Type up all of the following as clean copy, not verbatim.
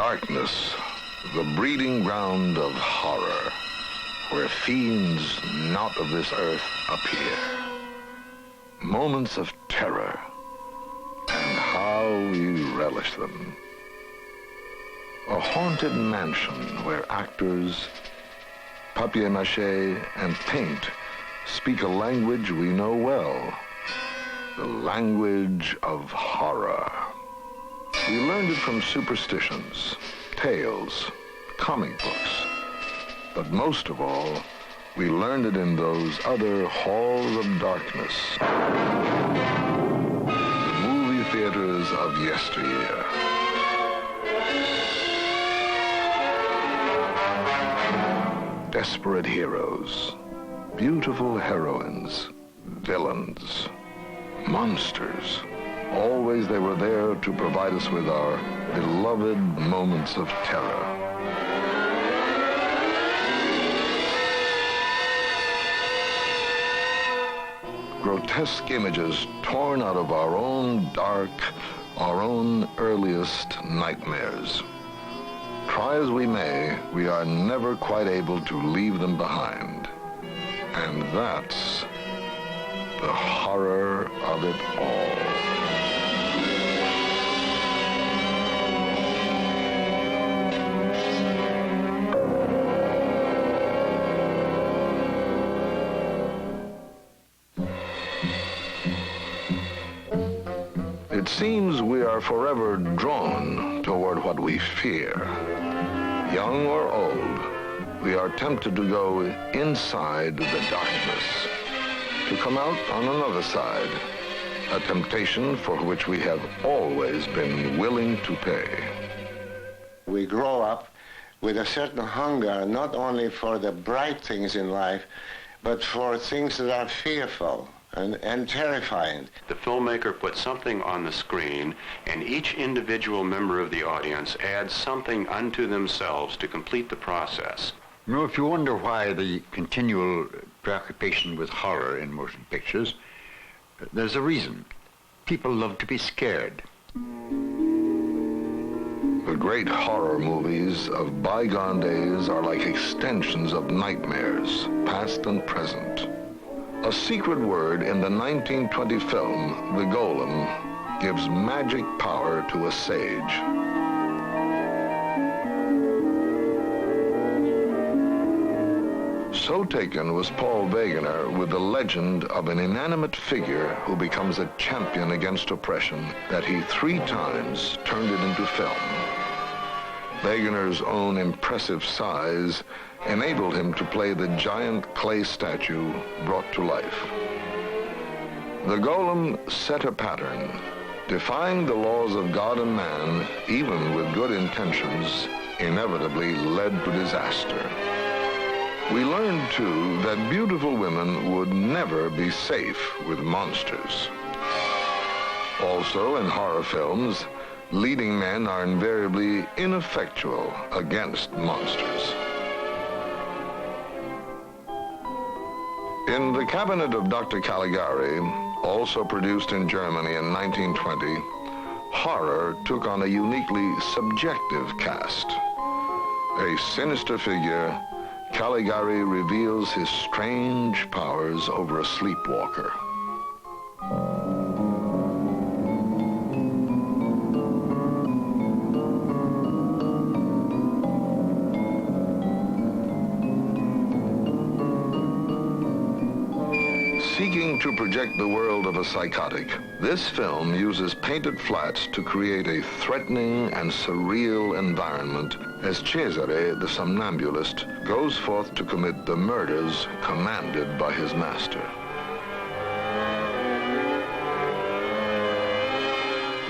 Darkness, the breeding ground of horror, where fiends not of this earth appear. Moments of terror, and how we relish them. A haunted mansion where actors, papier-mâché, and paint speak a language we know well, the language of horror. We learned it from superstitions, tales, comic books, but most of all, we learned it in those other halls of darkness, the movie theaters of yesteryear. Desperate heroes, beautiful heroines, villains, monsters. Always they were there to provide us with our beloved moments of terror. Grotesque images torn out of our own dark, our own earliest nightmares. Try as we may, we are never quite able to leave them behind. And that's the horror of it all. It seems we are forever drawn toward what we fear. Young or old, we are tempted to go inside the darkness, to come out on another side, a temptation for which we have always been willing to pay. We grow up with a certain hunger, not only for the bright things in life, but for things that are fearful and terrifying. The filmmaker puts something on the screen, and each individual member of the audience adds something unto themselves to complete the process. You know, if you wonder why the continual preoccupation with horror in motion pictures, there's a reason. People love to be scared. The great horror movies of bygone days are like extensions of nightmares, past and present. A secret word in the 1920 film, The Golem, gives magic power to a sage. So taken was Paul Wegener with the legend of an inanimate figure who becomes a champion against oppression that he 3 times turned it into film. Wegener's own impressive size enabled him to play the giant clay statue brought to life. The Golem set a pattern, defying the laws of God and man, even with good intentions, inevitably led to disaster. We learned, too, that beautiful women would never be safe with monsters. Also, in horror films, leading men are invariably ineffectual against monsters. In The Cabinet of Dr. Caligari, also produced in Germany in 1920, horror took on a uniquely subjective cast. A sinister figure, Caligari reveals his strange powers over a sleepwalker. Seeking to project the world of a psychotic, this film uses painted flats to create a threatening and surreal environment as Cesare, the somnambulist, goes forth to commit the murders commanded by his master.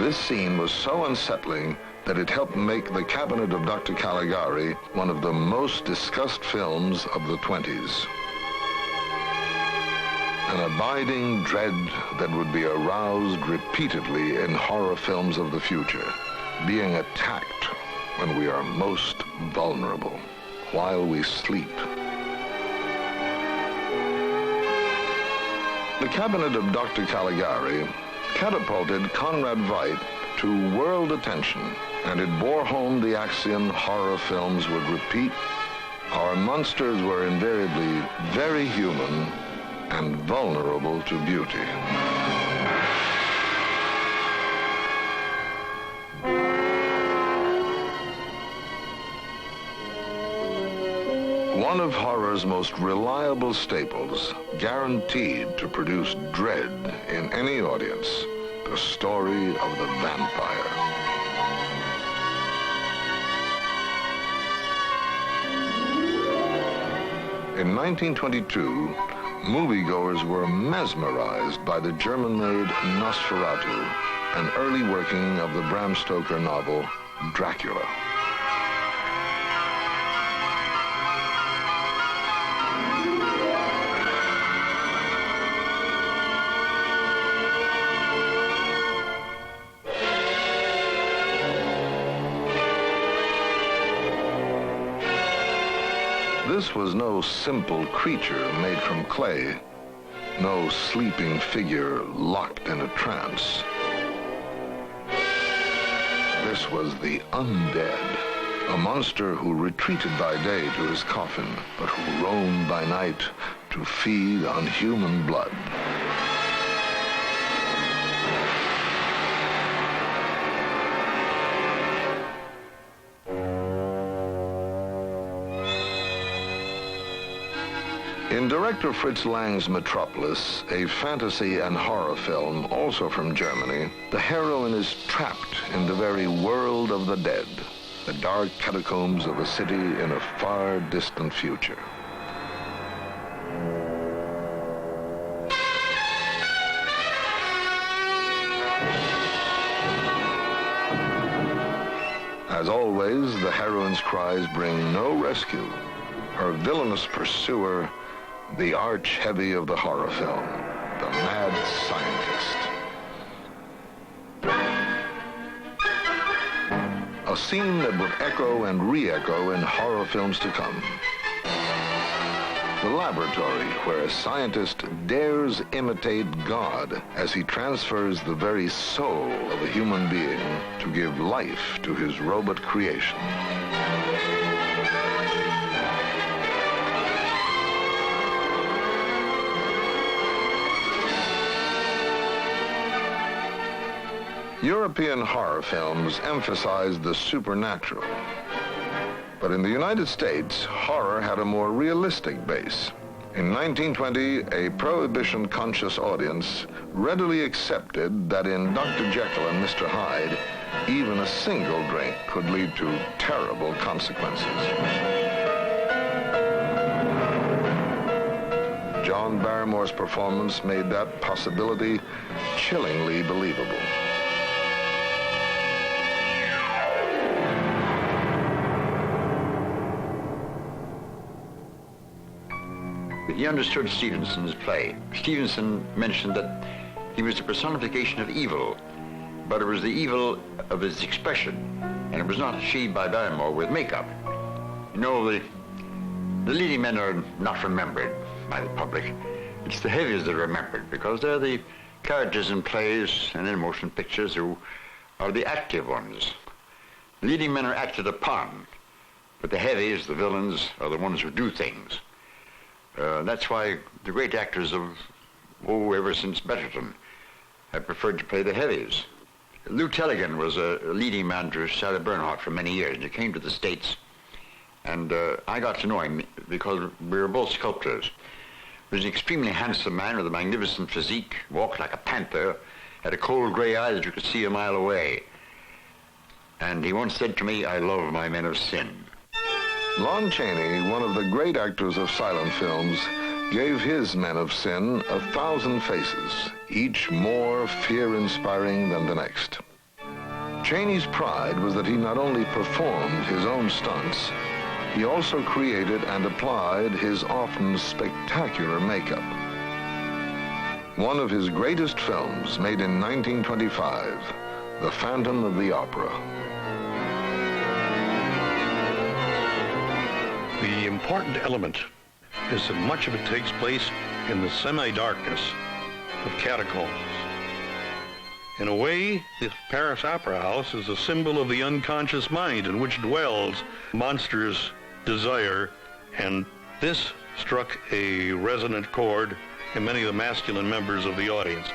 This scene was so unsettling that it helped make The Cabinet of Dr. Caligari one of the most discussed films of the 20s. An abiding dread that would be aroused repeatedly in horror films of the future, being attacked when we are most vulnerable, while we sleep. The Cabinet of Dr. Caligari catapulted Conrad Veidt to world attention and it bore home the axiom horror films would repeat. Our monsters were invariably very human and vulnerable to beauty. One of horror's most reliable staples, guaranteed to produce dread in any audience, the story of the vampire. In 1922, moviegoers were mesmerized by the German-made Nosferatu, an early working of the Bram Stoker novel Dracula. This was no simple creature made from clay, no sleeping figure locked in a trance. This was the undead, a monster who retreated by day to his coffin, but who roamed by night to feed on human blood. In director Fritz Lang's Metropolis, a fantasy and horror film, also from Germany, the heroine is trapped in the very world of the dead, the dark catacombs of a city in a far distant future. As always, the heroine's cries bring no rescue. Her villainous pursuer, the arch-heavy of the horror film, the mad scientist. A scene that would echo and re-echo in horror films to come. The laboratory where a scientist dares imitate God as he transfers the very soul of a human being to give life to his robot creation. European horror films emphasized the supernatural. But in the United States, horror had a more realistic base. In 1920, a prohibition-conscious audience readily accepted that in Dr. Jekyll and Mr. Hyde, even a single drink could lead to terrible consequences. John Barrymore's performance made that possibility chillingly believable. He understood Stevenson's play. Stevenson mentioned that he was the personification of evil, but it was the evil of his expression, and it was not achieved by Barrymore with makeup. You know, the leading men are not remembered by the public. It's the heavies that are remembered, because they're the characters in plays and in motion pictures who are the active ones. The leading men are acted upon, but the heavies, the villains, are the ones who do things. That's why the great actors of, ever since Betterton, have preferred to play the heavies. Lou Tellegen was a leading man to Sarah Bernhardt for many years, and he came to the States, and I got to know him because we were both sculptors. He was an extremely handsome man with a magnificent physique, walked like a panther, had a cold gray eye that you could see a mile away. And he once said to me, "I love my men of sin." Lon Chaney, one of the great actors of silent films, gave his men of sin 1,000 faces, each more fear-inspiring than the next. Chaney's pride was that he not only performed his own stunts, he also created and applied his often spectacular makeup. One of his greatest films, made in 1925, The Phantom of the Opera. The important element is that much of it takes place in the semi-darkness of catacombs. In a way, the Paris Opera House is a symbol of the unconscious mind in which dwells monstrous desire, and this struck a resonant chord in many of the masculine members of the audience.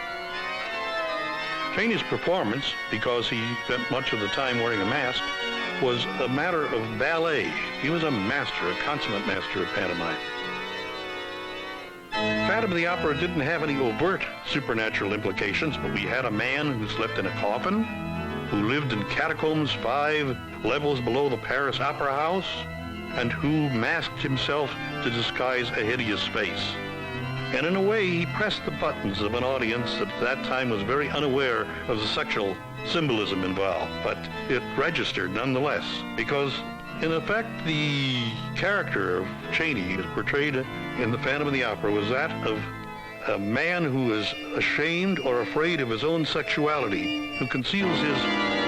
Chaney's performance, because he spent much of the time wearing a mask, was a matter of ballet. He was a master, a consummate master of pantomime. Phantom of the Opera didn't have any overt supernatural implications, but we had a man who slept in a coffin, who lived in catacombs 5 levels below the Paris Opera House, and who masked himself to disguise a hideous face. And in a way, he pressed the buttons of an audience that at that time was very unaware of the sexual symbolism involved, but it registered nonetheless, because in effect, the character of Chaney portrayed in The Phantom of the Opera was that of a man who is ashamed or afraid of his own sexuality, who conceals his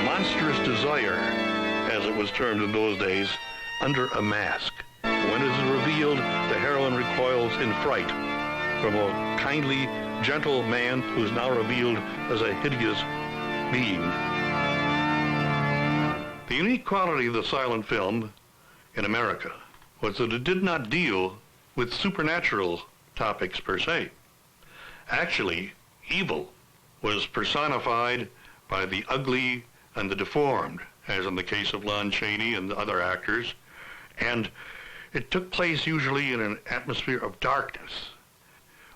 monstrous desire, as it was termed in those days, under a mask. When it is revealed, the heroine recoils in fright from a kindly, gentle man who is now revealed as a hideous being. The unique quality of the silent film in America was that it did not deal with supernatural topics per se. Actually, evil was personified by the ugly and the deformed, as in the case of Lon Chaney and the other actors, and it took place usually in an atmosphere of darkness.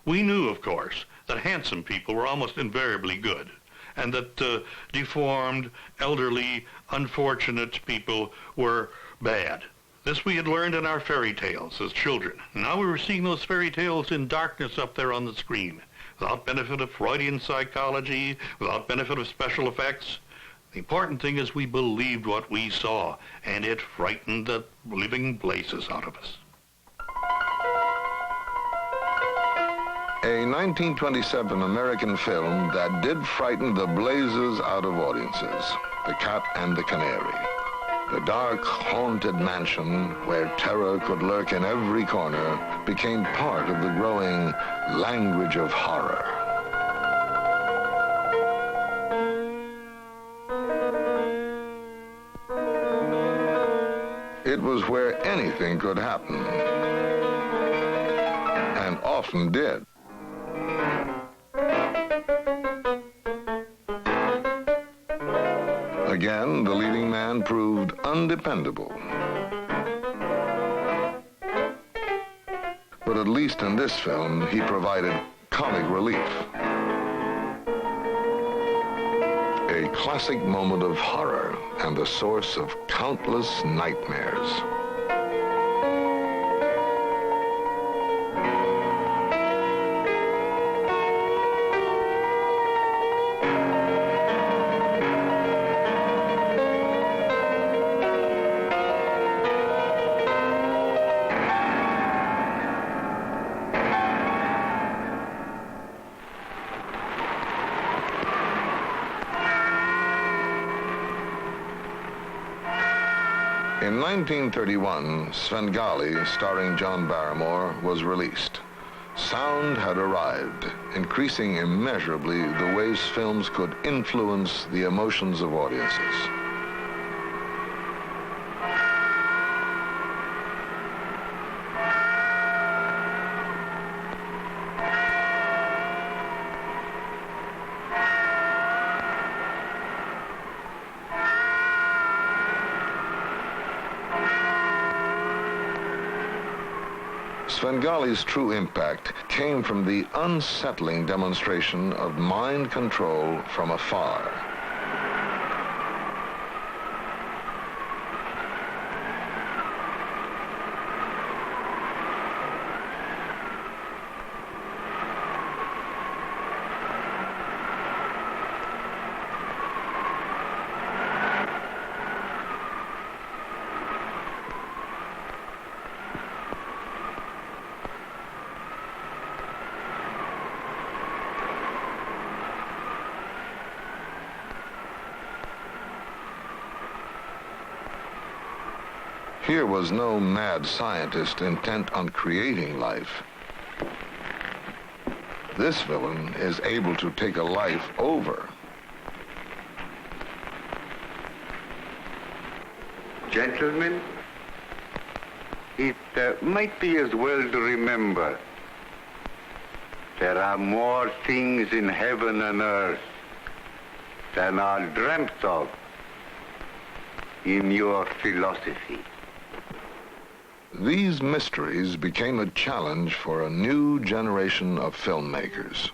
We knew, of course, that handsome people were almost invariably good, and that deformed, elderly, unfortunate people were bad. This we had learned in our fairy tales as children. Now we were seeing those fairy tales in darkness up there on the screen, without benefit of Freudian psychology, without benefit of special effects. The important thing is we believed what we saw, and it frightened the living blazes out of us. A 1927 American film that did frighten the blazes out of audiences, The Cat and the Canary. The dark, haunted mansion where terror could lurk in every corner became part of the growing language of horror. It was where anything could happen, and often did. Again, the leading man proved undependable. But at least in this film, he provided comic relief. A classic moment of horror and the source of countless nightmares. In 1931, Svengali, starring John Barrymore, was released. Sound had arrived, increasing immeasurably the ways films could influence the emotions of audiences. Svengali's true impact came from the unsettling demonstration of mind control from afar. Here was no mad scientist intent on creating life. This villain is able to take a life over Gentlemen, it might be as well to remember there are more things in heaven and earth than are dreamt of in your philosophy. These mysteries became a challenge for a new generation of filmmakers.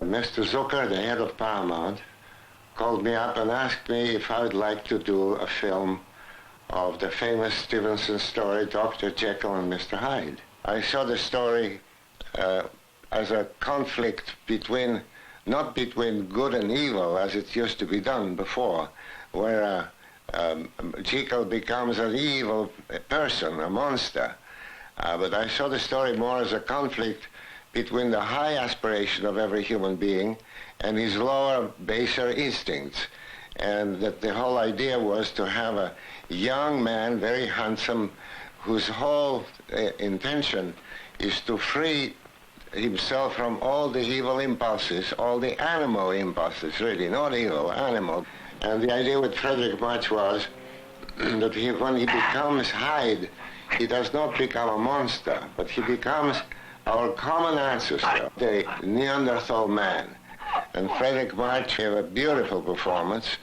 Mr. Zucker, the head of Paramount, called me up and asked me if I would like to do a film of the famous Stevenson story, Dr. Jekyll and Mr. Hyde. I saw the story as a conflict between, not between good and evil as it used to be done before, where Jekyll becomes an evil person, a monster. But I saw the story more as a conflict between the high aspiration of every human being and his lower, baser instincts. And that the whole idea was to have a young man, very handsome, whose whole intention is to free himself from all the evil impulses, all the animal impulses, really, not evil, animal. And the idea with Frederick March was that when he becomes Hyde, he does not become a monster, but he becomes our common ancestor, the Neanderthal man. And Frederick March gave a beautiful performance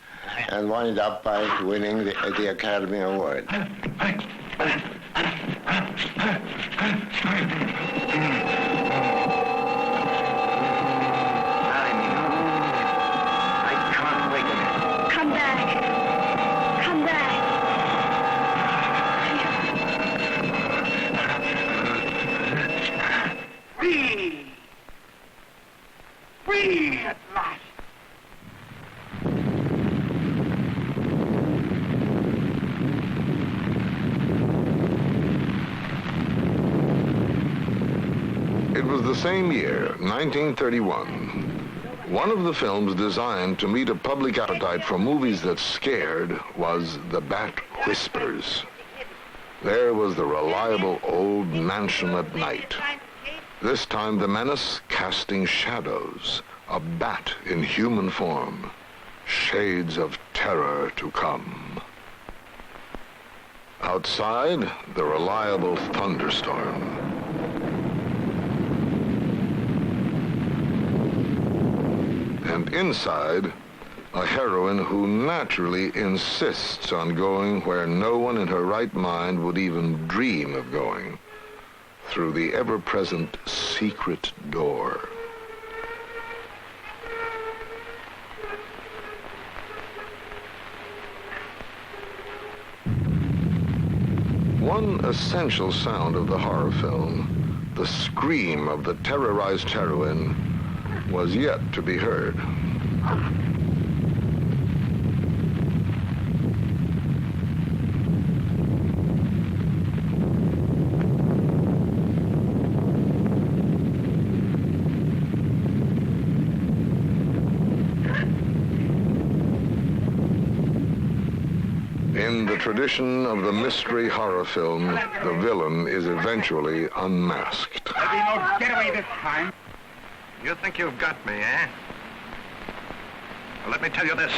and wound up by winning the Academy Award. It was the same year, 1931. One of the films designed to meet a public appetite for movies that scared was The Bat Whispers. There was the reliable old mansion at night. This time the menace casting shadows, a bat in human form, shades of terror to come. Outside, the reliable thunderstorm. And inside, a heroine who naturally insists on going where no one in her right mind would even dream of going, through the ever-present secret door. One essential sound of the horror film, the scream of the terrorized heroine, was yet to be heard. In the tradition of the mystery horror film, the villain is eventually unmasked. There'll be no getaway this time. You think you've got me, eh? Well, let me tell you this.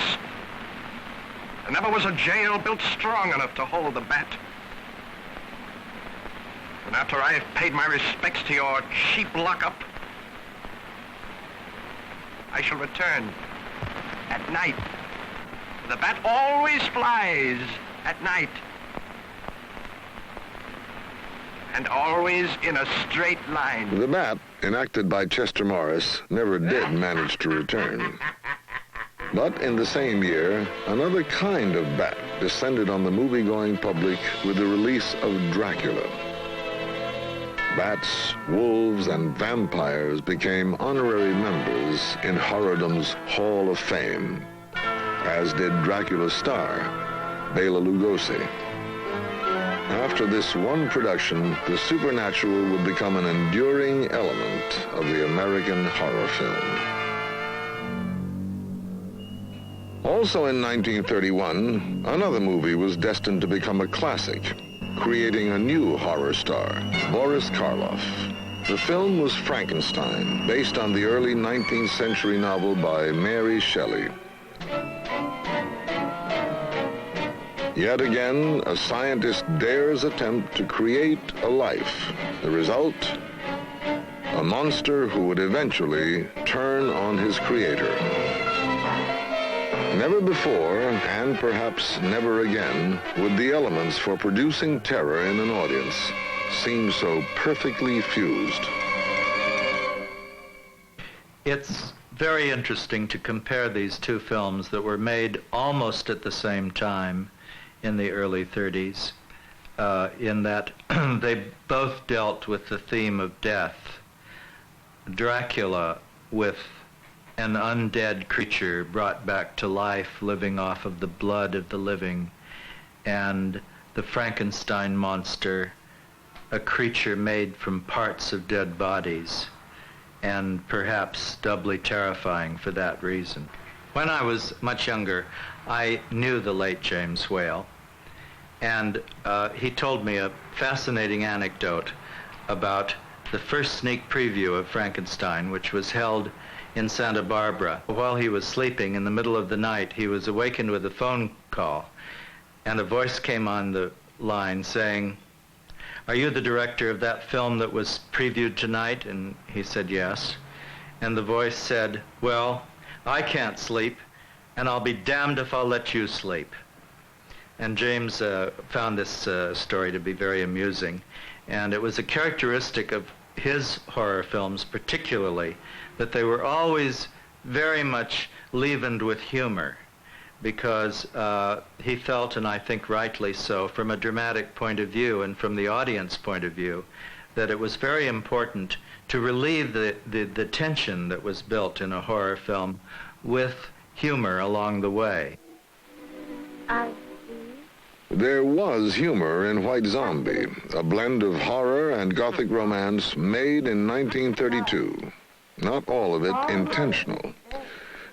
There never was a jail built strong enough to hold the bat. And after I've paid my respects to your cheap lockup, I shall return at night. The bat always flies at night. And always in a straight line. The bat, enacted by Chester Morris, never did manage to return. But in the same year, another kind of bat descended on the movie-going public with the release of Dracula. Bats, wolves, and vampires became honorary members in horrordom's Hall of Fame, as did Dracula's star, Bela Lugosi. After this one production, the supernatural would become an enduring element of the American horror film. Also in 1931, another movie was destined to become a classic, creating a new horror star, Boris Karloff. The film was Frankenstein, based on the early 19th century novel by Mary Shelley. Yet again, a scientist dares attempt to create a life. The result? A monster who would eventually turn on his creator. Never before, and perhaps never again, would the elements for producing terror in an audience seem so perfectly fused. It's very interesting to compare these two films that were made almost at the same time in the early 30s, in that they both dealt with the theme of death. Dracula with an undead creature brought back to life, living off of the blood of the living, and the Frankenstein monster, a creature made from parts of dead bodies, and perhaps doubly terrifying for that reason. When I was much younger, I knew the late James Whale, and he told me a fascinating anecdote about the first sneak preview of Frankenstein, which was held in Santa Barbara. While he was sleeping in the middle of the night, he was awakened with a phone call, and a voice came on the line saying, "Are you the director of that film that was previewed tonight?" And he said, "Yes." And the voice said, "Well, I can't sleep, and I'll be damned if I'll let you sleep." And James found this story to be very amusing. And it was a characteristic of his horror films particularly that they were always very much leavened with humor, because he felt, and I think rightly so, from a dramatic point of view and from the audience point of view, that it was very important to relieve the tension that was built in a horror film with humor along the way. There was humor in White Zombie, a blend of horror and gothic romance made in 1932. Not all of it intentional.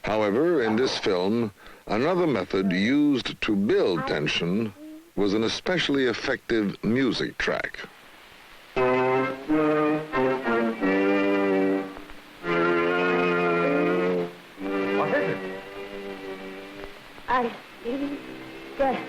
However, in this film, another method used to build tension was an especially effective music track. What is it? I see death.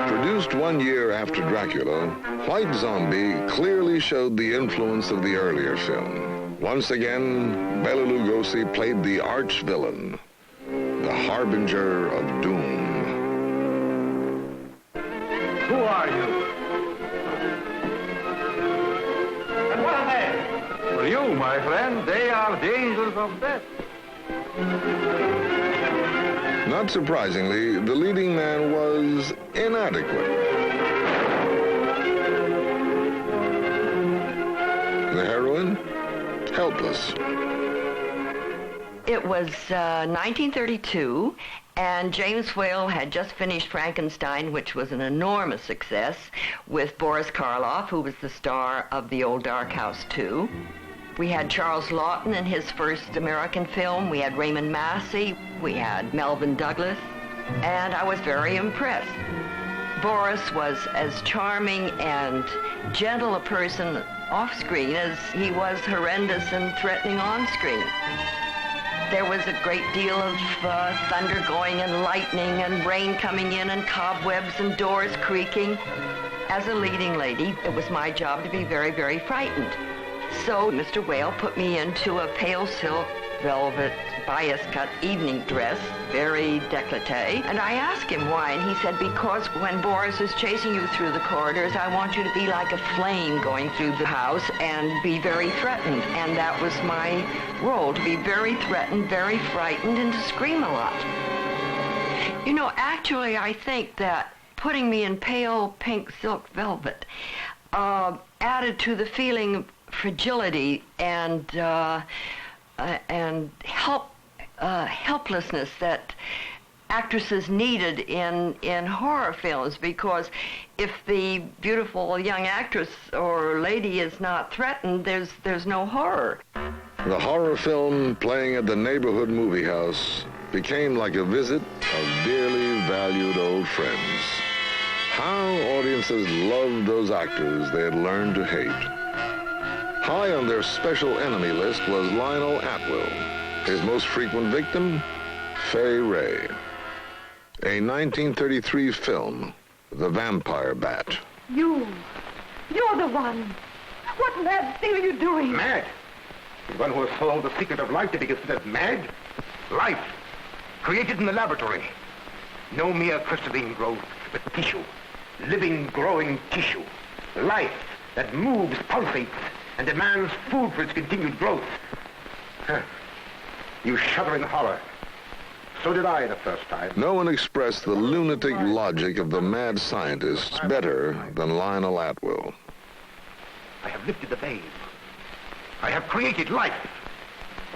Produced 1 year after Dracula, White Zombie clearly showed the influence of the earlier film. Once again, Bela Lugosi played the arch-villain, the harbinger of doom. Who are you? And what are they? For you, my friend, they are the angels of death. Not surprisingly, the leading man was inadequate. The heroine, helpless. It was 1932, and James Whale had just finished Frankenstein, which was an enormous success, with Boris Karloff, who was the star of The Old Dark House 2. We had Charles Laughton in his first American film. We had Raymond Massey. We had Melvyn Douglas. And I was very impressed. Boris was as charming and gentle a person off-screen as he was horrendous and threatening on-screen. There was a great deal of thunder going and lightning and rain coming in and cobwebs and doors creaking. As a leading lady, it was my job to be very, very frightened. So Mr. Whale put me into a pale silk velvet bias-cut evening dress, very décolleté, and I asked him why, and he said, because when Boris is chasing you through the corridors, I want you to be like a flame going through the house and be very threatened, and that was my role, to be very threatened, very frightened, and to scream a lot. You know, actually, I think that putting me in pale pink silk velvet added to the feeling of fragility and helplessness that actresses needed in horror films, because if the beautiful young actress or lady is not threatened, there's no horror. The horror film playing at the neighborhood movie house became like a visit of dearly valued old friends. How audiences loved those actors they had learned to hate. High on their special enemy list was Lionel Atwill. His most frequent victim, Ferrer. A 1933 film, The Vampire Bat. You're the one. What mad thing are you doing? Mad? The one who has solved the secret of life to be considered mad? Life, created in the laboratory. No mere crystalline growth, but tissue. Living, growing tissue. Life that moves, pulsates, and demands food for its continued growth. Huh. You shudder in horror. So did I the first time. No one expressed the lunatic logic of the mad scientists better than Lionel Atwill. I have lifted the veil. I have created life.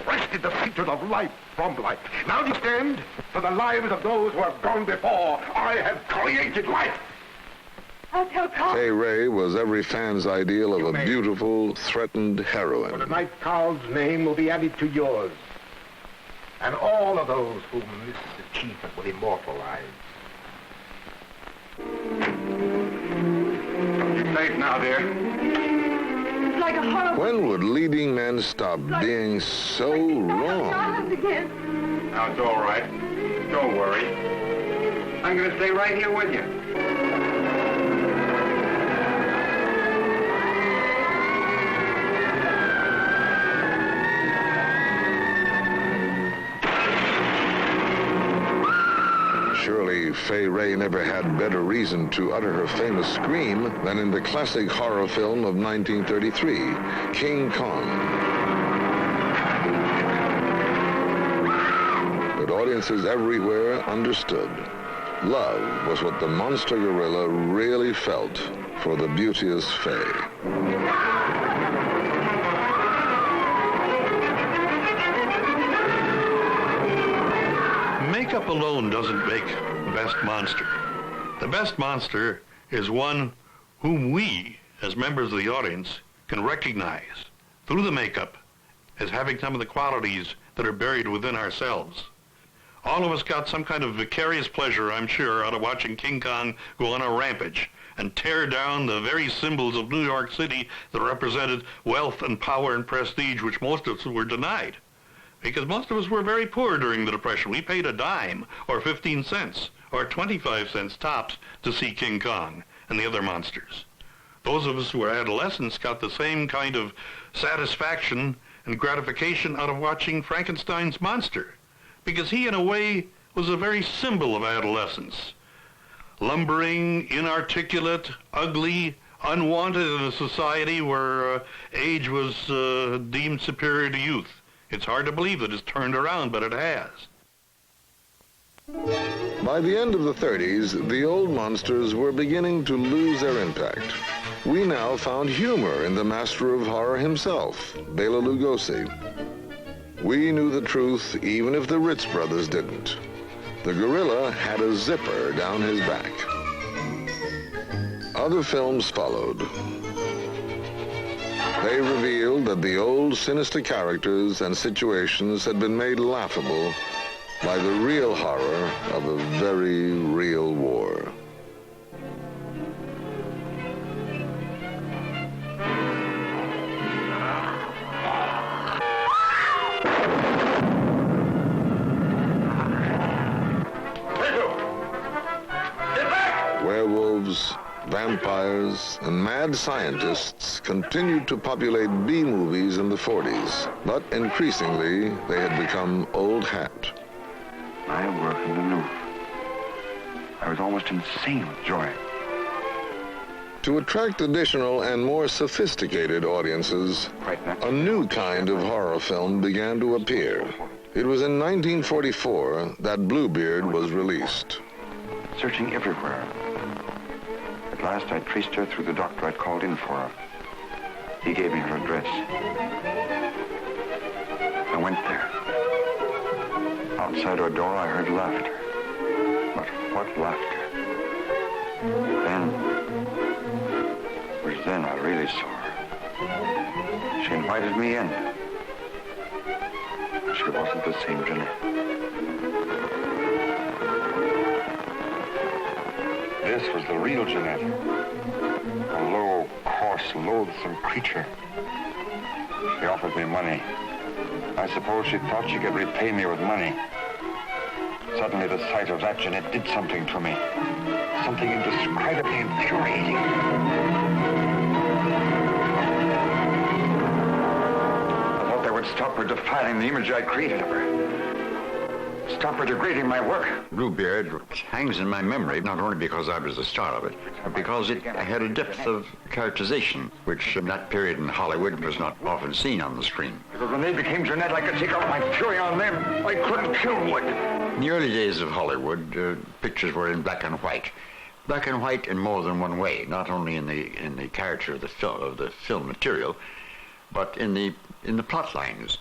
Wrested the secret of life from life. Now you stand for the lives of those who have gone before. I have created life. I'll tell Carl. Ferrer was every fan's ideal of a beautiful, threatened For heroine. tonight, Carl's name will be added to yours. And all of those whom this achievement will immortalize. You're safe now, dear. It's like a horror. When would leading men stop being so wrong? Again. Now, it's all right. Don't worry. I'm going to stay right here with you. Surely Ferrer never had better reason to utter her famous scream than in the classic horror film of 1933, King Kong. But audiences everywhere understood. Love was what the monster gorilla really felt for the beauteous Faye. Makeup alone doesn't make the best monster. The best monster is one whom we, as members of the audience, can recognize through the makeup as having some of the qualities that are buried within ourselves. All of us got some kind of vicarious pleasure, I'm sure, out of watching King Kong go on a rampage and tear down the very symbols of New York City that represented wealth and power and prestige, which most of us were denied. Because most of us were very poor during the Depression. We paid a dime or 15 cents or 25 cents tops to see King Kong and the other monsters. Those of us who were adolescents got the same kind of satisfaction and gratification out of watching Frankenstein's monster, because he, in a way, was a very symbol of adolescence. Lumbering, inarticulate, ugly, unwanted in a society where age was deemed superior to youth. It's hard to believe that it's turned around, but it has. By the end of the 30s, the old monsters were beginning to lose their impact. We now found humor in the master of horror himself, Bela Lugosi. We knew the truth even if the Ritz brothers didn't. The gorilla had a zipper down his back. Other films followed. They revealed that the old sinister characters and situations had been made laughable by the real horror of a very real war. Werewolves, vampires, and mad scientists continued to populate B-movies in the 40s, but increasingly they had become old hat. I worked in the Louvre. I was almost insane with joy. To attract additional and more sophisticated audiences, a new kind of horror film began to appear. It was in 1944 that Bluebeard was released. Searching everywhere. At last, I traced her through the doctor I'd called in for her. He gave me her address. I went there. Outside her door, I heard laughter. But what laughter? Then, it was then I really saw her. She invited me in. She wasn't the same Jeanette. This was the real Jeanette. A low, coarse, loathsome creature. She offered me money. I suppose she thought she could repay me with money. Suddenly the sight of that Jeanette did something to me. Something indescribably infuriating. I thought that would stop her defiling the image I created of her. Stop her degrading my work. Bluebeard hangs in my memory, not only because I was the star of it, but because it had a depth of characterization, which in that period in Hollywood was not often seen on the screen. Because when they became Jeanette, I could take out my fury on them. I couldn't kill one. In the early days of Hollywood, pictures were in black and white. Black and white in more than one way, not only in the character of the film material, but in the plot lines.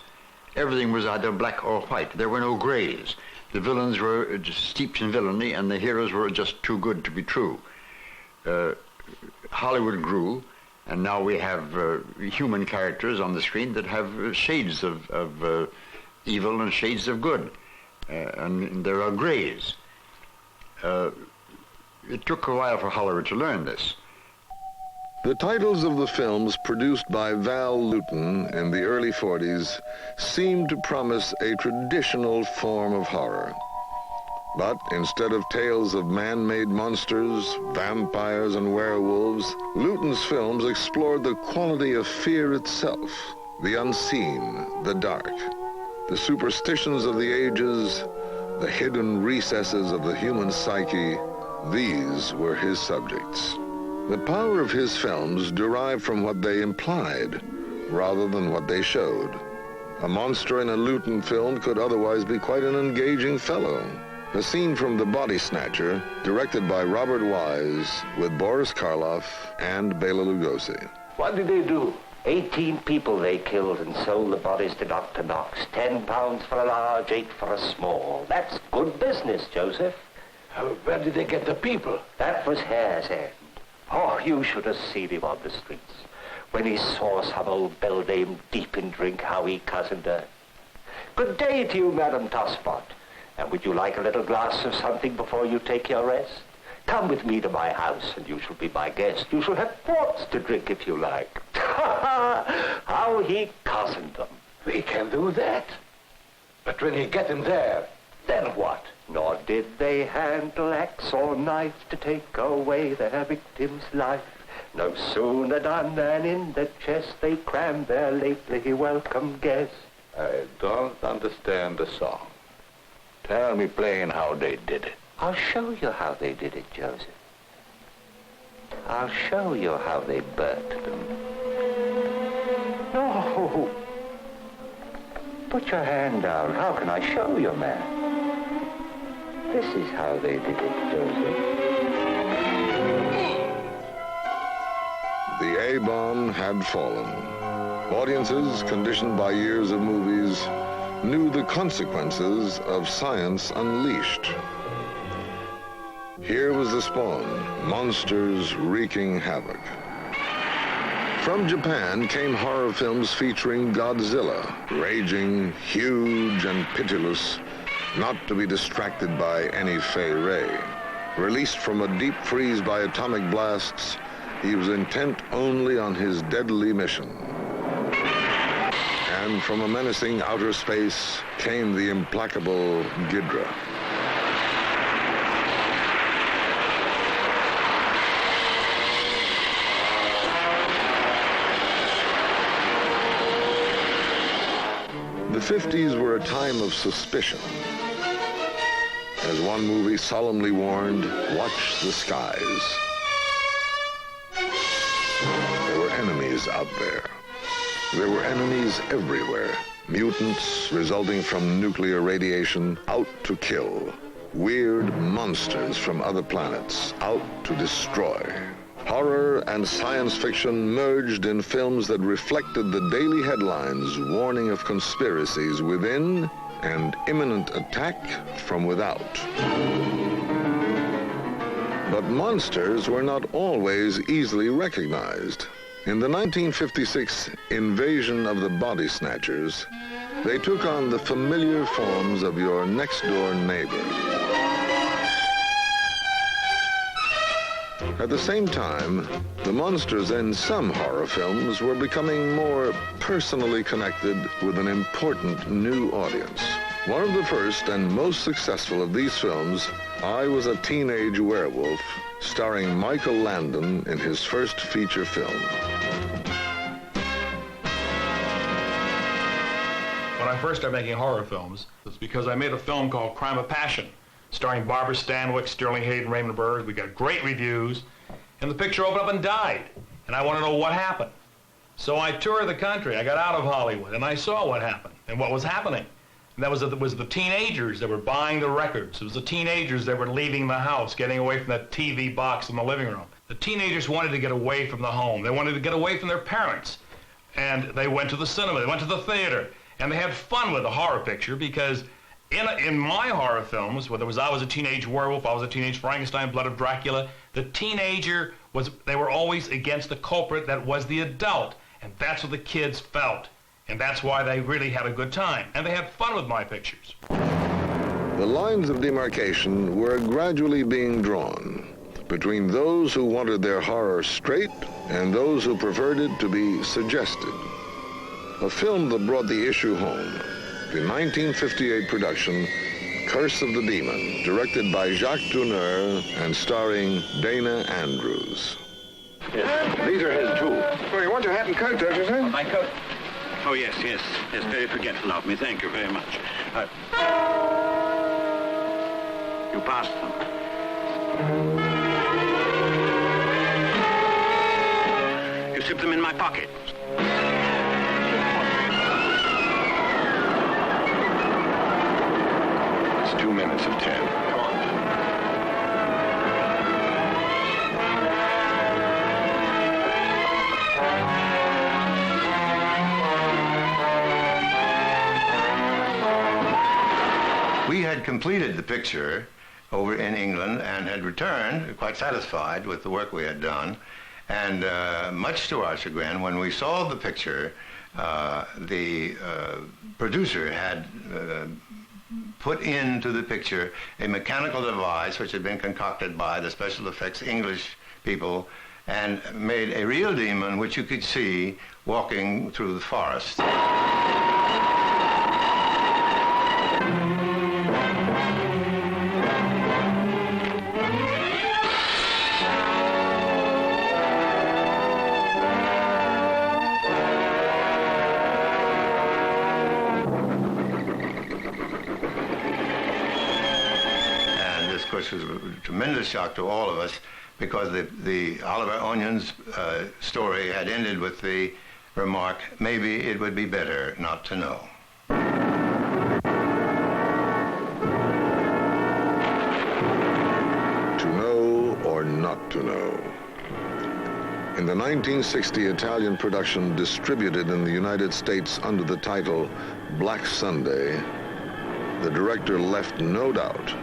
Everything was either black or white. There were no grays. The villains were just steeped in villainy, and the heroes were just too good to be true. Hollywood grew, and now we have human characters on the screen that have shades of evil and shades of good, and there are grays. It took a while for Hollywood to learn this. The titles of the films produced by Val Lewton in the early 40s seemed to promise a traditional form of horror. But instead of tales of man-made monsters, vampires, and werewolves, Lewton's films explored the quality of fear itself, the unseen, the dark, the superstitions of the ages, the hidden recesses of the human psyche. These were his subjects. The power of his films derived from what they implied, rather than what they showed. A monster in a Lewton film could otherwise be quite an engaging fellow. A scene from The Body Snatcher, directed by Robert Wise, with Boris Karloff and Bela Lugosi. What did they do? 18 people they killed and sold the bodies to Dr. Knox. 10 pounds for a large, 8 for a small. That's good business, Joseph. Where did they get the people? That was Hare's End. Oh, you should have seen him on the streets. When he saw some old beldame deep in drink, how he cozened her. Good day to you, Madam Tosspot. And would you like a little glass of something before you take your rest? Come with me to my house, and you shall be my guest. You shall have quarts to drink if you like. How he cozened them. We can do that. But when you get them there, then what? Nor did they handle axe or knife to take away their victim's life. No sooner done than in the chest they crammed their lately welcome guest. I don't understand the song. Tell me plain how they did it. I'll show you how they did it, Joseph. I'll show you how they burnt them. No! Put your hand down. How can I show you, man? This is how they did it, Joseph. The A-bomb had fallen. Audiences, conditioned by years of movies, knew the consequences of science unleashed. Here was the spawn, monsters wreaking havoc. From Japan came horror films featuring Godzilla, raging, huge, and pitiless, not to be distracted by any fey ray. Released from a deep freeze by atomic blasts, he was intent only on his deadly mission. And from a menacing outer space came the implacable Ghidra. The 50s were a time of suspicion. As one movie solemnly warned, watch the skies. There were enemies out there. There were enemies everywhere. Mutants resulting from nuclear radiation, out to kill. Weird monsters from other planets, out to destroy. Horror and science fiction merged in films that reflected the daily headlines warning of conspiracies within and imminent attack from without. But monsters were not always easily recognized. In the 1956 invasion of the Body Snatchers, they took on the familiar forms of your next-door neighbor. At the same time, the monsters in some horror films were becoming more personally connected with an important new audience. One of the first and most successful of these films, I Was a Teenage Werewolf, starring Michael Landon in his first feature film. When I first started making horror films, it was because I made a film called Crime of Passion, starring Barbara Stanwyck, Sterling Hayden, Raymond Burr. We got great reviews, and the picture opened up and died, and I wanted to know what happened. So I toured the country. I got out of Hollywood, and I saw what happened and what was happening. And that was the teenagers that were buying the records. It was the teenagers that were leaving the house, getting away from that TV box in the living room. The teenagers wanted to get away from the home. They wanted to get away from their parents. And they went to the cinema, they went to the theater, and they had fun with the horror picture because in my horror films, whether it was I Was a Teenage Werewolf, I Was a Teenage Frankenstein, Blood of Dracula, the teenager they were always against the culprit that was the adult. And that's what the kids felt. And that's why they really had a good time. And they had fun with my pictures. The lines of demarcation were gradually being drawn between those who wanted their horror straight and those who preferred it to be suggested. A film that brought the issue home, the 1958 production Curse of the Demon, directed by Jacques Tourneur and starring Dana Andrews. Yes, these are his too. Well, you want your hat and coat, don't you, sir? My coat. Oh, yes. Very forgetful of me. Thank you very much. You passed them. You slipped them in my pocket. It's 2 minutes of 10. Come on. We had completed the picture over in England and had returned quite satisfied with the work we had done. And much to our chagrin, when we saw the picture, the producer had put into the picture a mechanical device which had been concocted by the special effects English people and made a real demon which you could see walking through the forest. Which was a tremendous shock to all of us because the Oliver Onions story had ended with the remark, maybe it would be better not to know. To know or not to know. In the 1960 Italian production distributed in the United States under the title Black Sunday, the director left no doubt.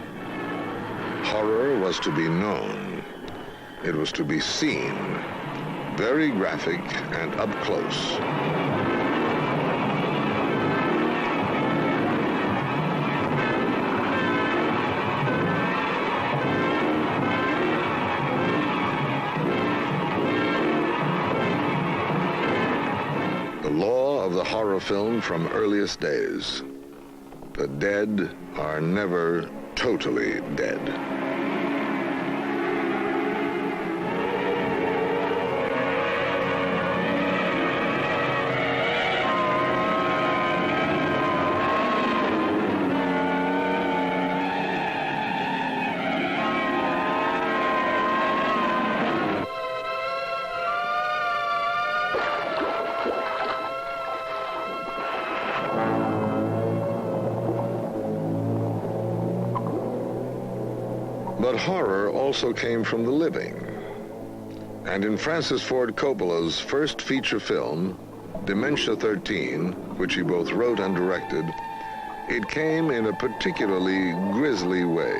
Horror was to be known. It was to be seen. Very graphic and up close. The law of the horror film from earliest days. The dead are never totally dead. But horror also came from the living. And in Francis Ford Coppola's first feature film, Dementia 13, which he both wrote and directed, it came in a particularly grisly way.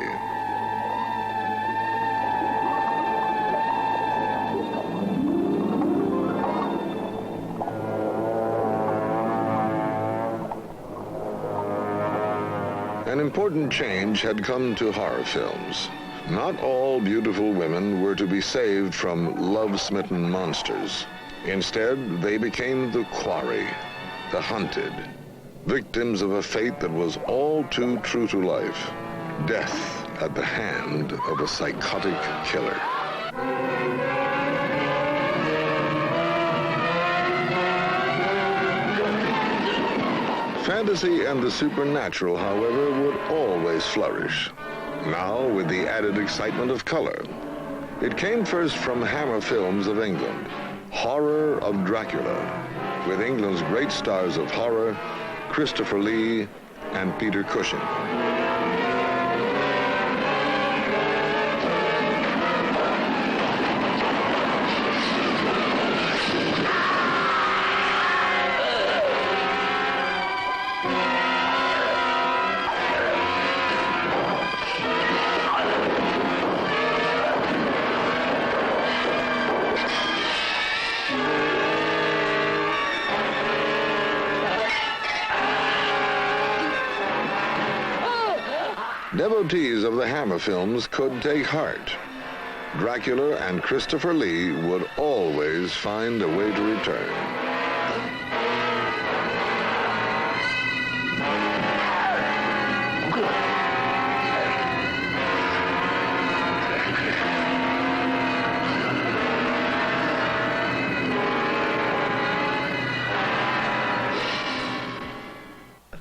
An important change had come to horror films. Not all beautiful women were to be saved from love-smitten monsters. Instead, they became the quarry, the hunted, victims of a fate that was all too true to life, death at the hand of a psychotic killer. Fantasy and the supernatural, however, would always flourish. Now, with the added excitement of color. It came first from Hammer Films of England, Horror of Dracula, with England's great stars of horror, Christopher Lee and Peter Cushing. Devotees of the Hammer films could take heart. Dracula and Christopher Lee would always find a way to return.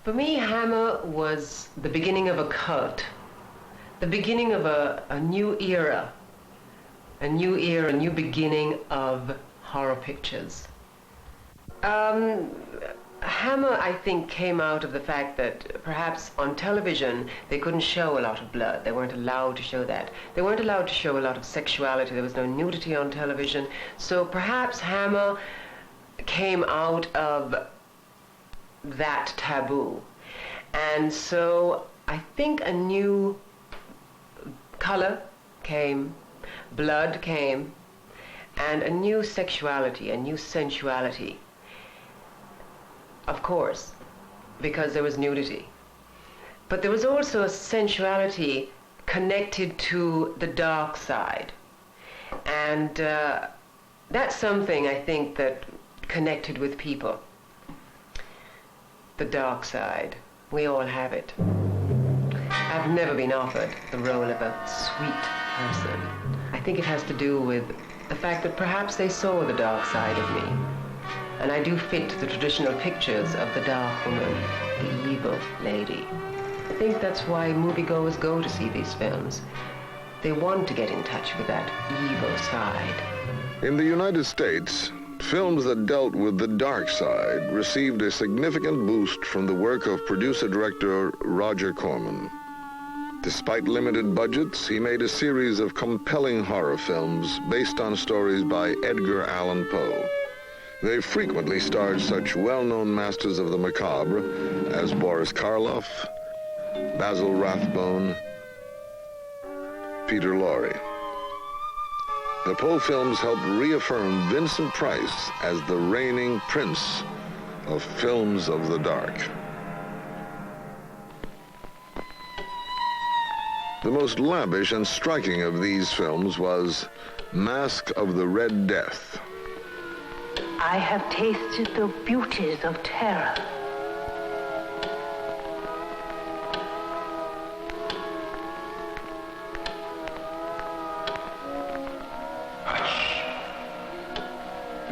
For me, Hammer was the beginning of a cult, the beginning of a new era, a new beginning of horror pictures. Hammer, I think, came out of the fact that perhaps on television they couldn't show a lot of blood. They weren't allowed to show that. They weren't allowed to show a lot of sexuality. There was no nudity on television. So perhaps Hammer came out of that taboo. And so I think a new color came, blood came, and a new sexuality, a new sensuality. Of course, because there was nudity. But there was also a sensuality connected to the dark side. And that's something I think that connected with people. The dark side. We all have it. I've never been offered the role of a sweet person. I think it has to do with the fact that perhaps they saw the dark side of me. And I do fit the traditional pictures of the dark woman, the evil lady. I think that's why moviegoers go to see these films. They want to get in touch with that evil side. In the United States, films that dealt with the dark side received a significant boost from the work of producer-director Roger Corman. Despite limited budgets, he made a series of compelling horror films based on stories by Edgar Allan Poe. They frequently starred such well-known masters of the macabre as Boris Karloff, Basil Rathbone, Peter Lorre. The Poe films helped reaffirm Vincent Price as the reigning prince of films of the dark. The most lavish and striking of these films was Mask of the Red Death. I have tasted the beauties of terror.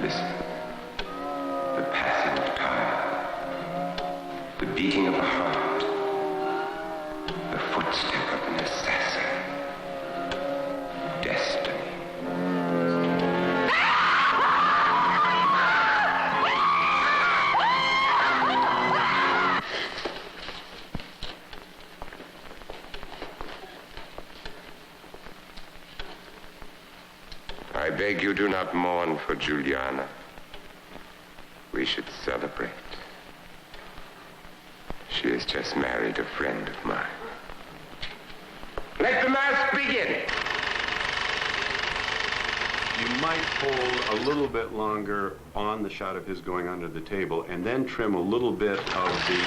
Listen. The passing of time. The beating of a heart. The footstep of an assassin. Destiny. I beg you do not mourn for Juliana. We should celebrate. She has just married a friend of mine. Let the mass begin! You might hold a little bit longer on the shot of his going under the table and then trim a little bit of the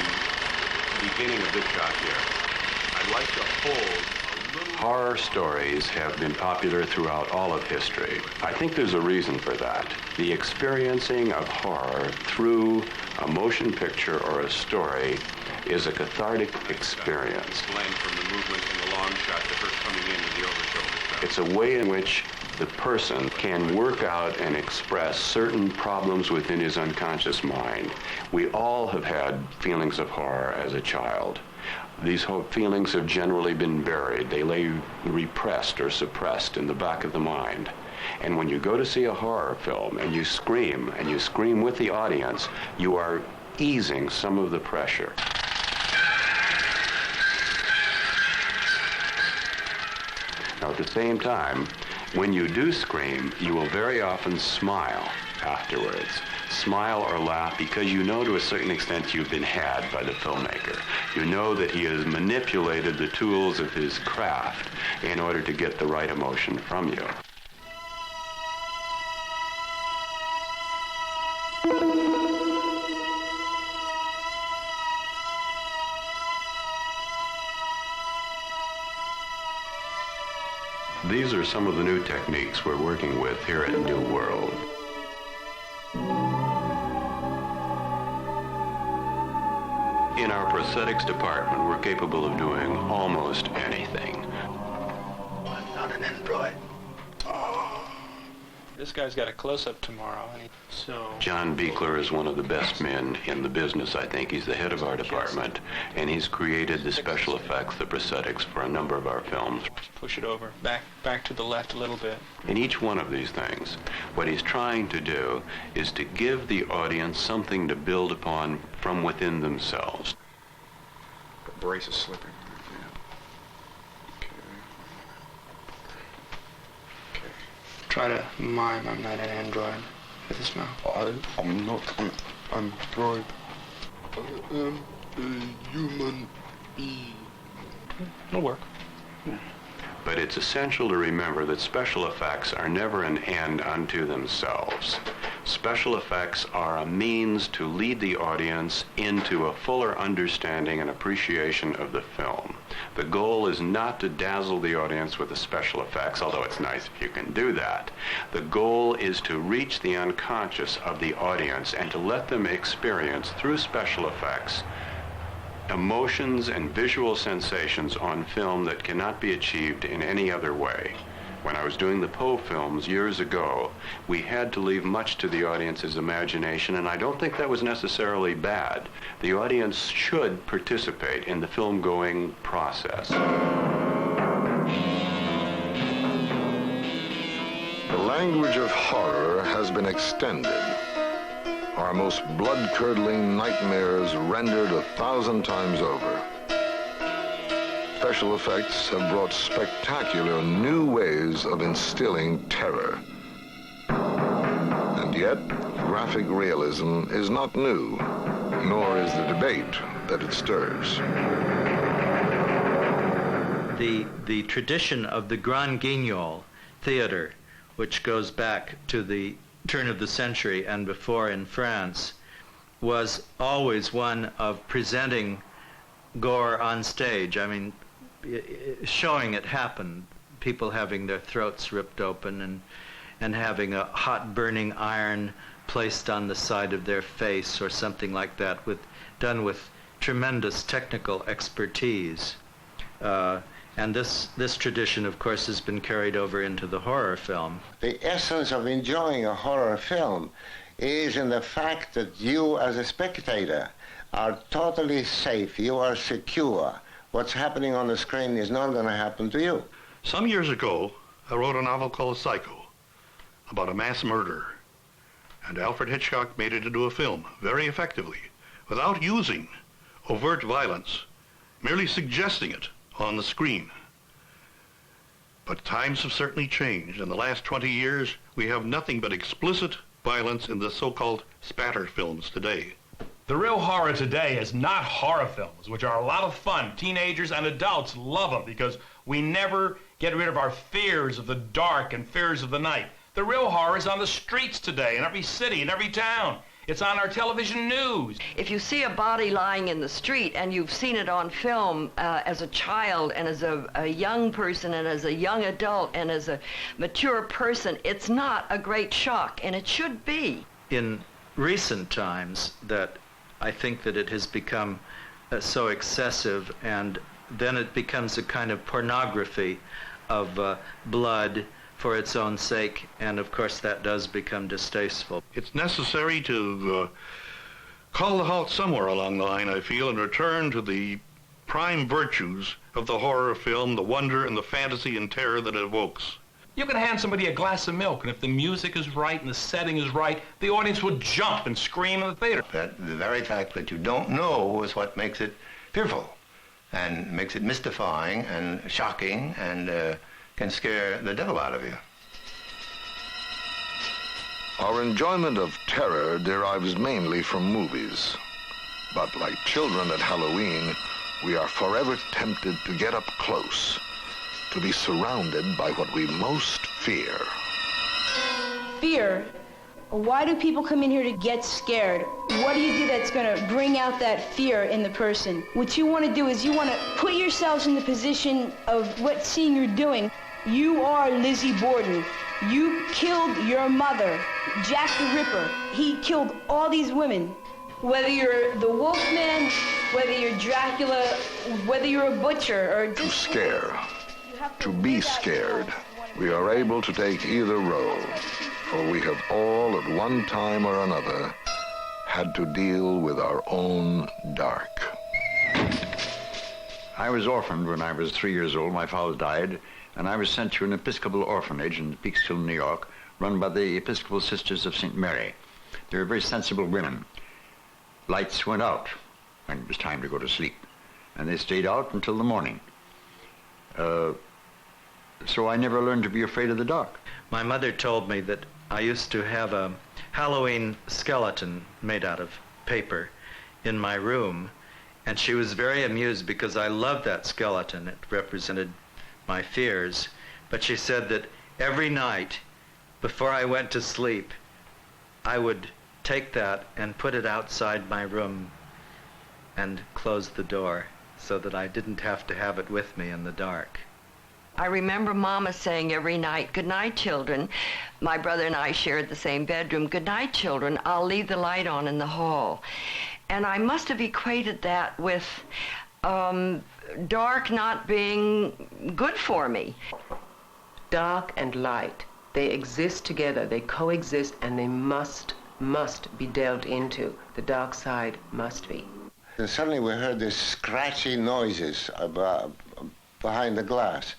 beginning of this shot here. I'd like to hold a little... Horror stories have been popular throughout all of history. I think there's a reason for that. The experiencing of horror through a motion picture or a story is a cathartic experience. From the movement in the long shot to her coming into the over-shoulder. It's a way in which the person can work out and express certain problems within his unconscious mind. We all have had feelings of horror as a child. These feelings have generally been buried. They lay repressed or suppressed in the back of the mind. And when you go to see a horror film and you scream with the audience, you are easing some of the pressure. Now, at the same time, when you do scream, you will very often smile afterwards. Smile or laugh because you know to a certain extent you've been had by the filmmaker. You know that he has manipulated the tools of his craft in order to get the right emotion from you. These are some of the new techniques we're working with here at New World. In our prosthetics department, we're capable of doing almost anything. I'm not an android. This guy's got a close-up tomorrow, so... John Beekler is one of the best men in the business, I think. He's the head of our department, and he's created the special effects, the prosthetics, for a number of our films. Push it over, back to the left a little bit. In each one of these things, what he's trying to do is to give the audience something to build upon from within themselves. The brace is slipping. Try to mime I'm not an android with his mouth. I'm not an android. I am a human being. It'll work. Yeah. But it's essential to remember that special effects are never an end unto themselves. Special effects are a means to lead the audience into a fuller understanding and appreciation of the film. The goal is not to dazzle the audience with the special effects, although it's nice if you can do that. The goal is to reach the unconscious of the audience and to let them experience, through special effects, emotions and visual sensations on film that cannot be achieved in any other way. When I was doing the Poe films years ago, we had to leave much to the audience's imagination, and I don't think that was necessarily bad. The audience should participate in the film-going process. The language of horror has been extended. Our most blood-curdling nightmares rendered 1,000 times over. Special effects have brought spectacular new ways of instilling terror. And yet, graphic realism is not new, nor is the debate that it stirs. The tradition of the Grand Guignol theater, which goes back to the turn of the century and before in France, was always one of presenting gore on stage. I mean, showing it happen, people having their throats ripped open and having a hot burning iron placed on the side of their face or something like that, done with tremendous technical expertise. And this tradition, of course, has been carried over into the horror film. The essence of enjoying a horror film is in the fact that you, as a spectator, are totally safe. You are secure. What's happening on the screen is not going to happen to you. Some years ago, I wrote a novel called Psycho about a mass murder. And Alfred Hitchcock made it into a film very effectively, without using overt violence, merely suggesting it on the screen. But times have certainly changed. In the last 20 years, we have nothing but explicit violence in the so-called spatter films today. The real horror today is not horror films, which are a lot of fun. Teenagers and adults love them because we never get rid of our fears of the dark and fears of the night. The real horror is on the streets today, in every city, in every town. It's on our television news. If you see a body lying in the street and you've seen it on film as a child and as a young person and as a young adult and as a mature person, it's not a great shock, and it should be. In recent times, that I think that it has become so excessive, and then it becomes a kind of pornography of blood for its own sake, and of course that does become distasteful. It's necessary to call the halt somewhere along the line, I feel, and return to the prime virtues of the horror film, the wonder and the fantasy and terror that it evokes. You can hand somebody a glass of milk, and if the music is right and the setting is right, the audience will jump and scream in the theater. That the very fact that you don't know is what makes it fearful and makes it mystifying and shocking and can scare the devil out of you. Our enjoyment of terror derives mainly from movies. But like children at Halloween, we are forever tempted to get up close, to be surrounded by what we most fear. Fear? Why do people come in here to get scared? What do you do that's going to bring out that fear in the person? What you want to do is you want to put yourselves in the position of what scene you're doing. You are Lizzie Borden. You killed your mother, Jack the Ripper. He killed all these women. Whether you're the Wolfman, whether you're Dracula, whether you're a butcher, or to scare, to be scared. We are able to take either role, for we have all at one time or another had to deal with our own dark. I was orphaned when I was 3 years old. My father died, and I was sent to an Episcopal orphanage in Peekskill, New York, run by the Episcopal Sisters of St. Mary. They were very sensible women. Lights went out when it was time to go to sleep, and they stayed out until the morning. So I never learned to be afraid of the dark. My mother told me that I used to have a Halloween skeleton made out of paper in my room, and she was very amused because I loved that skeleton. It represented my fears. But she said that every night before I went to sleep, I would take that and put it outside my room and close the door so that I didn't have to have it with me in the dark. I remember Mama saying every night, "Good night, children." My brother and I shared the same bedroom. "Good night, children. I'll leave the light on in the hall." And I must have equated that with dark not being good for me. Dark and light, they exist together, they coexist, and they must be delved into. The dark side must be. And suddenly we heard these scratchy noises behind the glass.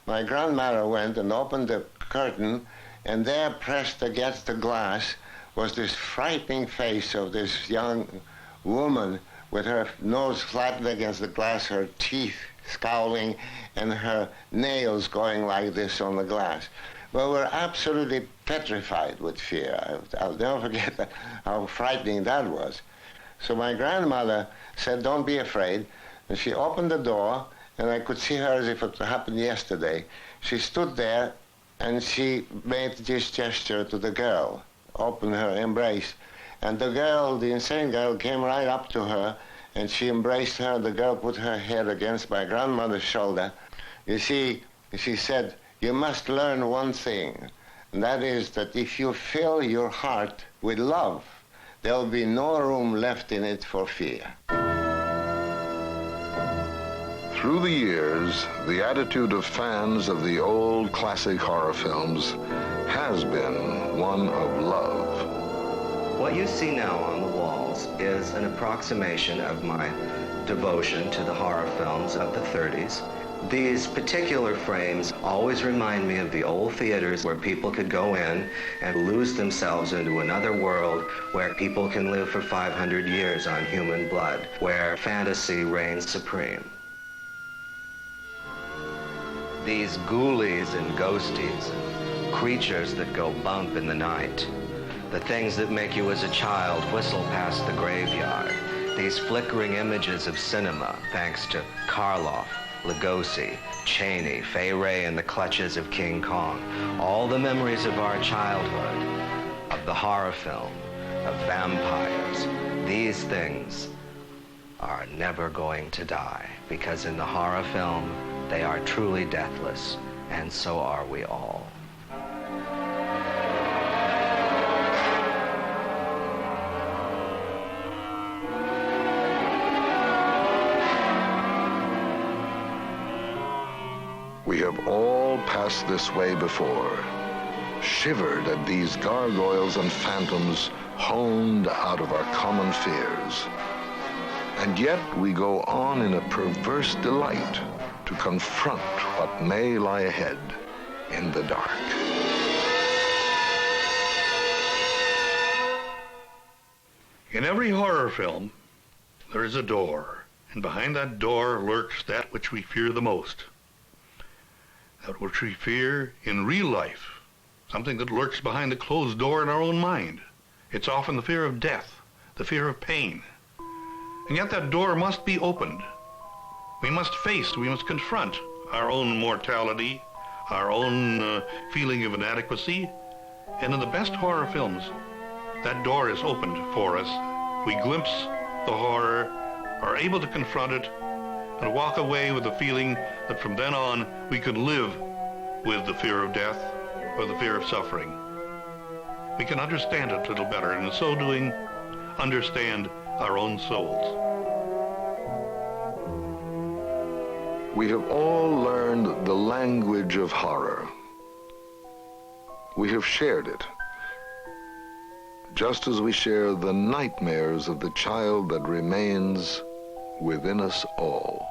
My grandmother went and opened the curtain, and there pressed against the glass was this frightening face of this young woman with her nose flattened against the glass, her teeth scowling, and her nails going like this on the glass. Well, we're absolutely petrified with fear. I'll never forget that, how frightening that was. So my grandmother said, "Don't be afraid." And she opened the door, and I could see her as if it happened yesterday. She stood there, and she made this gesture to the girl, opened her embrace. And the girl, the insane girl, came right up to her, and she embraced her. The girl put her head against my grandmother's shoulder. You see, she said, "You must learn one thing, and that is that if you fill your heart with love, there'll be no room left in it for fear." Through the years, the attitude of fans of the old classic horror films has been one of love. What you see now on the walls is an approximation of my devotion to the horror films of the 30s. These particular frames always remind me of the old theaters where people could go in and lose themselves into another world where people can live for 500 years on human blood, where fantasy reigns supreme. these ghoulies and ghosties, creatures that go bump in the night, the things that make you as a child whistle past the graveyard, these flickering images of cinema, thanks to Karloff, Lugosi, Chaney, Ferrer in the clutches of King Kong, all the memories of our childhood, of the horror film, of vampires, these things are never going to die, because in the horror film, they are truly deathless, and so are we all. We have all passed this way before, shivered at these gargoyles and phantoms honed out of our common fears. And yet we go on in a perverse delight to confront what may lie ahead in the dark. In every horror film, there is a door, and behind that door lurks that which we fear the most. That which we fear in real life, something that lurks behind the closed door in our own mind. It's often the fear of death, the fear of pain. And yet that door must be opened. We must confront our own mortality, our own feeling of inadequacy. And in the best horror films, that door is opened for us. We glimpse the horror, are able to confront it, and walk away with the feeling that from then on we could live with the fear of death or the fear of suffering. We can understand it a little better, and in so doing, understand our own souls. We have all learned the language of horror. We have shared it, just as we share the nightmares of the child that remains within us all.